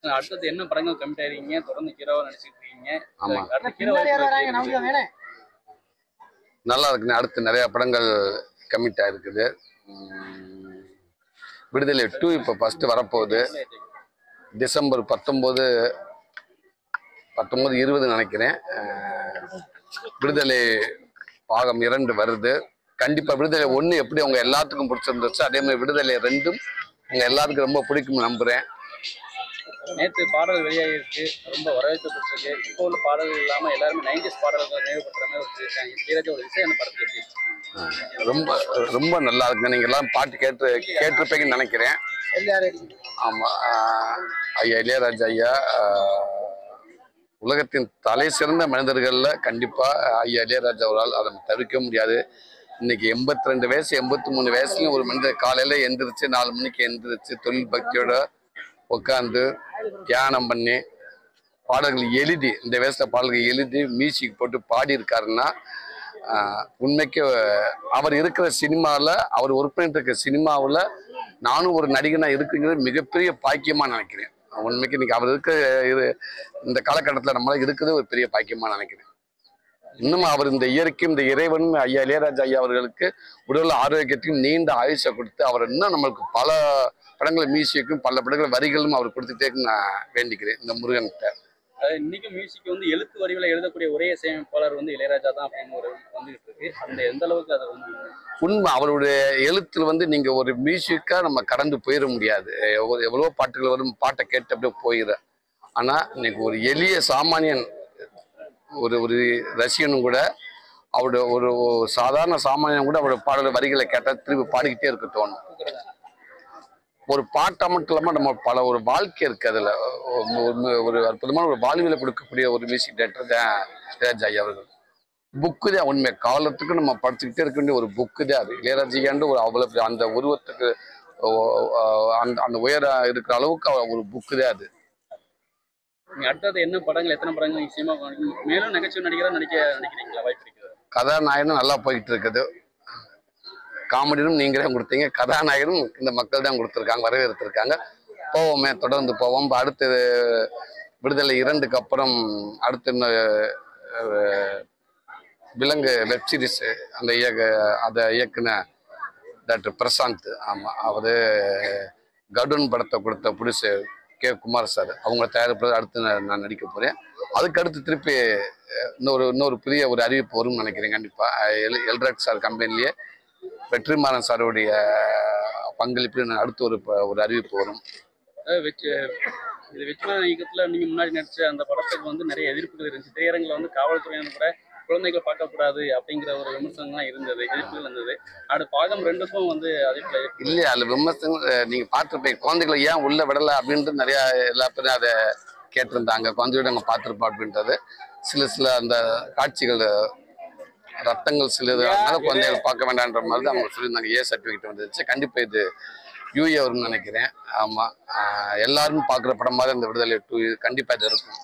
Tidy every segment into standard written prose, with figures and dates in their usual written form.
அடுத்தது என்ன படங்கள் கமிட் ஆயிருக்கீங்க? தொடர்ந்து ஹீரோவா நடிச்சிட்டு இருக்கீங்க. ஆமா, அடுத்த ஹீரோ நல்லா இருக்குண்ணே. அடுத்து நிறைய படங்கள் கமிட் ஆயிருக்குது. விடுதலை 2 இப்போ ஃபர்ஸ்ட் வரப்போகுது. டிசம்பர் 19, 20 நினைக்கிறேன். விடுதலை பாகம் 2 வருது. கண்டிப்பா விடுதலை 1 எப்படி அவங்க எல்லாத்துக்கும் பிடிச்சிருந்துச்சு, அதே மாதிரி விடுதலை 2ம் உங்க எல்லாத்துக்கும் ரொம்ப பிடிக்கும் நம்புறேன். நேற்று பாடல் வெளியாகிருக்கு, ரொம்ப வரவேற்கப்பட்டிருக்கு. இப்போ உள்ள பாடல்கள் இல்லாம எல்லாருமே 90s பாடல்கள் நினைவுபடுத்துற மாதிரி வச்சிருக்காங்க. இளையராஜாவோட இசை அந்த படத்துல எப்படி? ரொம்ப ரொம்ப நல்லா இருக்கு. நீங்க எல்லாம் பாட்டு கேட்டிருப்பீங்கன்னு நினைக்கிறேன். ஆமா, ஐயா இளையராஜா ஐயா உலகத்தின் தலை சிறந்த மனிதர்கள்ல கண்டிப்பா ஐயா இளையராஜா அவரால் அதை தவிர்க்க முடியாது. இன்னைக்கு 82 வயசு 83 வயசுலயும் ஒரு மனிதர் காலையில எந்திரிச்சு 4 மணிக்கு எந்திரிச்சு தொழில் பக்தியோட உட்காந்து தியானம் பண்ணி பாடல்கள் எழுதி, இந்த வயசுல பாடல்கள் எழுதி மியூசிக் போட்டு பாடி இருக்காருன்னா உண்மைக்கு அவர் இருக்கிற சினிமாவில், அவர் ஒர்க் பண்ணிட்டு இருக்க சினிமாவில் நானும் ஒரு நடிகனா இருக்குங்கிறது மிகப்பெரிய பாக்கியமா நினைக்கிறேன். உண்மைக்கு இன்னைக்கு அவர் இருக்க இந்த காலகட்டத்தில் நம்மளால இருக்கிறது ஒரு பெரிய பாக்கியமா நினைக்கிறேன். இன்னும் அவர் இந்த இயற்கையும் இந்த இறைவனும் ஐயா இளையராஜா ஐயா அவர்களுக்கு உடல் ஆரோக்கியத்தையும் நீண்ட ஆயுஷை கொடுத்து அவர் இன்னும் நம்மளுக்கு பல படங்கள் மியூசிக்கும் பல படங்கள் வரிகளும் அவர் கொடுத்துட்டே நான் வேண்டிக்கிறேன் இந்த முருகன்கிட்ட. இன்னைக்கு மியூசிக் வந்து எழுத்து வடிவில் எழுதக்கூடிய ஒரே இசையமைப்பாளர் வந்து இளையராஜா தான் அப்படின்னு ஒரு வந்துகிட்டு இருக்கு. அந்த எந்த அளவுக்கு அதை வந்து உண்மை, அவருடைய எழுத்துல வந்து நீங்க ஒரு மியூசிக்கா நம்ம கடந்து போயிட முடியாது. எவ்வளவோ பாட்டுகள் வரும், பாட்டை கேட்டு அப்படியே போயிட. ஆனா இன்னைக்கு ஒரு எளிய சாமானியன், ஒரு ரசிகனும் கூட அவருடைய ஒரு சாதாரண சாமானியன் கூட அவருடைய பாடல் வரிகளை கேட்டால் திருப்பி பாடிக்கிட்டே இருக்க தோணும். ஒரு பாட்டை மட்டும் இல்லாமல் நம்ம பல ஒரு வாழ்க்கை இருக்கு, அதில் ஒரு அற்புதமான ஒரு வாழ்வியலை கொடுக்கக்கூடிய ஒரு மியூசிக் டைரக்டர் தான் இளையராஜா ஐயா அவர்கள். புக்கு தான் உண்மை, காலத்துக்கு நம்ம படிச்சுக்கிட்டே இருக்க வேண்டிய ஒரு புக்கு தான் அது. இளையராஜாண்டு ஒரு அவ்வளோ அந்த உருவத்துக்கு அந்த உயர இருக்கிற அளவுக்கு ஒரு புக்கு தான் அது. நீங்க அடுத்தது என்ன படங்கள், எத்தனை படங்கள் நீங்க சினிமா மேலும் நகைச்சுவை நடிகராக நினைக்கிறீங்களா? வாய்ப்பு இருக்கிறது. கதாநாயகனும் நல்லா போயிட்டு இருக்குது. காமெடியும் நீங்களே கொடுத்தீங்க, கதாநாயகனும் இந்த மக்கள் தான் கொடுத்துருக்காங்க, வரவேற்றிருக்காங்க. போவோமே, தொடர்ந்து போவோம். அடுத்து விடுதலை 2க்கு அப்புறம் அடுத்து விலங்கு வெப் சீரிஸ் அதை இயக்குன டாக்டர் பிரசாந்த். ஆமாம், அவர் கடுன் படத்தை கொடுத்த ப்ரொடியூசர் கே. குமார் சார், அவங்க தயாரிப்பு அடுத்து நான் நடிக்க போகிறேன். அதுக்கு அடுத்து திருப்பி இன்னொரு பெரிய ஒரு அறிவிப்பு வரும்னு நினைக்கிறேன். கண்டிப்பாக எல்ராக் சார் கம்பெனிலேயே வெற்றிமாறன் சாருடைய பங்களிப்பு அடுத்து ஒரு அறிவிப்பு வரும். வெற்றிமாறன் இயக்கத்தில் நீங்கள் முன்னாடி நடிச்ச அந்த படத்துக்கு வந்து நிறைய எதிர்ப்புகள் இருந்துச்சு. திரையரங்கில் வந்து காவல்துறையினர் கூட குழந்தைகள் பார்க்கக்கூடாது அப்படிங்கிற ஒரு விமர்சனம் இருந்தது, எதிர்ப்புகள் இருந்தது. அடுத்து பாகம் 2க்கும் வந்து அதே இல்லையா, அது விமர்சனங்கள் நீங்கள் பார்த்துருப்பீங்க. குழந்தைகளை ஏன் உள்ள விடலை அப்படின்ட்டு நிறையா எல்லா பேரும் அதை கேட்டிருந்தாங்க. குழந்தையோட நாங்கள் பார்த்துருப்போம் அப்படின்றது. சில அந்த காட்சிகள் ரத்தங்கள் சிலது, அதனால குழந்தைகள் பார்க்க வேண்டான்ற மாதிரி தான் அவங்க சொல்லியிருந்தாங்க. ஏ சர்டிஃபிகேட் வந்துருச்சு. கண்டிப்பாக இது யூஏ வரும்னு நினைக்கிறேன். ஆமாம், எல்லாரும் பார்க்குற படம் மாதிரி இந்த விடுதலை 2 கண்டிப்பாக இது இருக்கும்.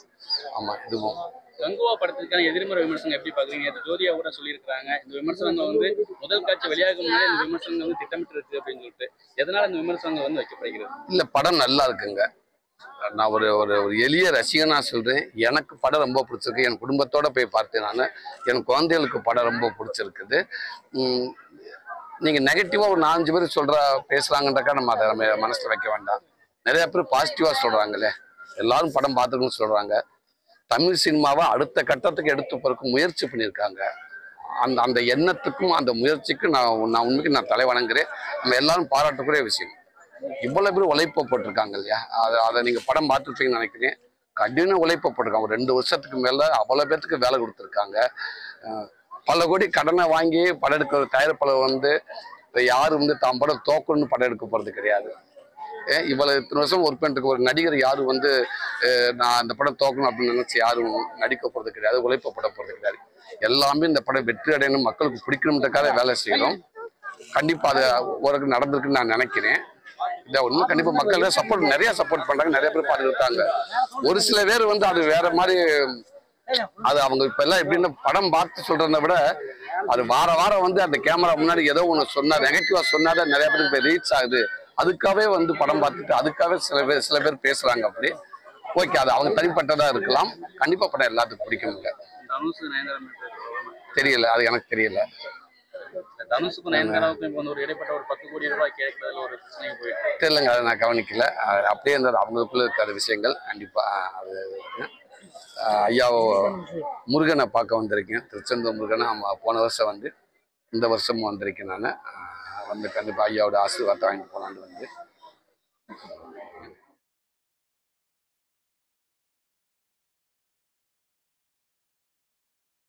ஆமாம், இதுவும் கங்குவா படத்துக்கான எதிர்மறை விமர்சனம் எப்படி பாக்குறீங்க? ஜோதியா கூட சொல்லியிருக்காங்க, இந்த விமர்சனங்கள் வந்து முதல் காட்சி வெளியாகும் முன்னாடி இந்த விமர்சனங்கள் வந்து திட்டமிட்டு இருக்கு அப்படின்னு சொல்லிட்டு. எதனால இந்த விமர்சனங்கள் வந்து வைக்கப்படுகிறது? இல்ல, படம் நல்லா இருக்குங்க. நான் ஒரு எளிய ரசிகனா சொல்றேன். எனக்கு படம் ரொம்ப பிடிச்சிருக்கு. என் குடும்பத்தோட போய் பார்த்தேன். நான் என் குழந்தைகளுக்கு படம் ரொம்ப பிடிச்சிருக்குது. நீங்க நெகட்டிவா ஒரு 4-5 பேர் பேசுறாங்கன்றக்கா நம்ம அதை நம்ம மனசுல வைக்க வேண்டாம். நிறைய பேர் பாசிட்டிவா சொல்றாங்களே, எல்லாரும் படம் பார்த்துக்கணும்னு சொல்றாங்க. தமிழ் சினிமாவை அடுத்த கட்டத்துக்கு எடுத்து போறதுக்கு முயற்சி பண்ணியிருக்காங்க. அந்த எண்ணத்துக்கும் அந்த முயற்சிக்கும் நான் உண்மைக்கு நான் தலை வணங்குறேன். நம்ம எல்லாரும் பாராட்டக்கூடிய விஷயம். இவ்வளவு பேர் உழைப்பு போட்டிருக்காங்க இல்லையா, அதை நீங்க படம் பார்த்துருப்பீங்கன்னு நினைக்கிறேன். கடின உழைப்பு போட்டிருக்காங்க. ஒரு 2 வருஷத்துக்கு மேல அவ்வளவு பேருக்கு வேலை கொடுத்துருக்காங்க. பல கோடி கடனை வாங்கி படம் எடுக்கிற தயாரிப்பாளர் வந்து யாரும் வந்து தான் படம் தோக்கணும்னு படம் எடுக்க போறது கிடையாது. இவ்வளவு இத்தனை வருஷம் ஒர்க் பண்ணிட்டு ஒரு நடிகர் யாரும் வந்து நான் இந்த படம் தோக்கணும் அப்படின்னு நினைச்சு யாரும் நடிக்க போறது கிடையாது, உழைப்பப்பட போறது கிடையாது. எல்லாமே இந்த படம் வெற்றி அடையணும், மக்களுக்கு பிடிக்கணுன்றக்காக வேலை செய்யணும். கண்டிப்பா அது ஒரு நடந்திருக்குன்னு நான் நினைக்கிறேன். இதை ஒன்றும் கண்டிப்பா மக்கள் நிறைய சப்போர்ட் பண்றாங்க, நிறைய பேர் பார்த்துருக்காங்க. ஒரு சில பேர் வந்து அது வேற மாதிரி, அது அவங்க இப்ப எல்லாம் எப்படின்னு படம் பார்த்து சொல்றதை விட அது வாரம் வந்து அந்த கேமரா முன்னாடி ஏதோ ஒன்று சொன்னா, நெகட்டிவா சொன்னாதான் நிறைய பேருக்கு ரீச் ஆகுது. அதுக்காகவே வந்து படம் பார்த்துட்டு அதுக்காகவே சில பேர் பேசுறாங்க. அப்படி ஓகே, அது அவங்க தனிப்பட்டதா இருக்கலாம். கண்டிப்பா படம் எல்லாத்துக்கும் பிடிக்கும்ங்க. தனுஷ் நயன்தாரா மேட்டர் தெரியல, அது எனக்கு தெரியல. தனுஷுக்கும் நயன்தாராவுக்கும் இப்போ வந்து ஒரு இடைப்பட்ட ஒரு 10 கோடி ரூபாய் கேட்கறதுல ஒரு பிரச்சனை போயிட்டு தெரியலங்க, அதை நான் கவனிக்கல. அப்படியே இருந்தது அவங்களுக்குள்ள இருக்காத விஷயங்கள். கண்டிப்பா அது ஐயா முருகனை பார்க்க வந்திருக்கேன். திருச்செந்தூர் முருகனை போன வருஷம் வந்து, இந்த வருஷமும் வந்திருக்கேன். நான் வந்து கண்டிப்பா ஐயாவோட ஆசீர்வாதத்தை வாங்கி போனான்னு வந்து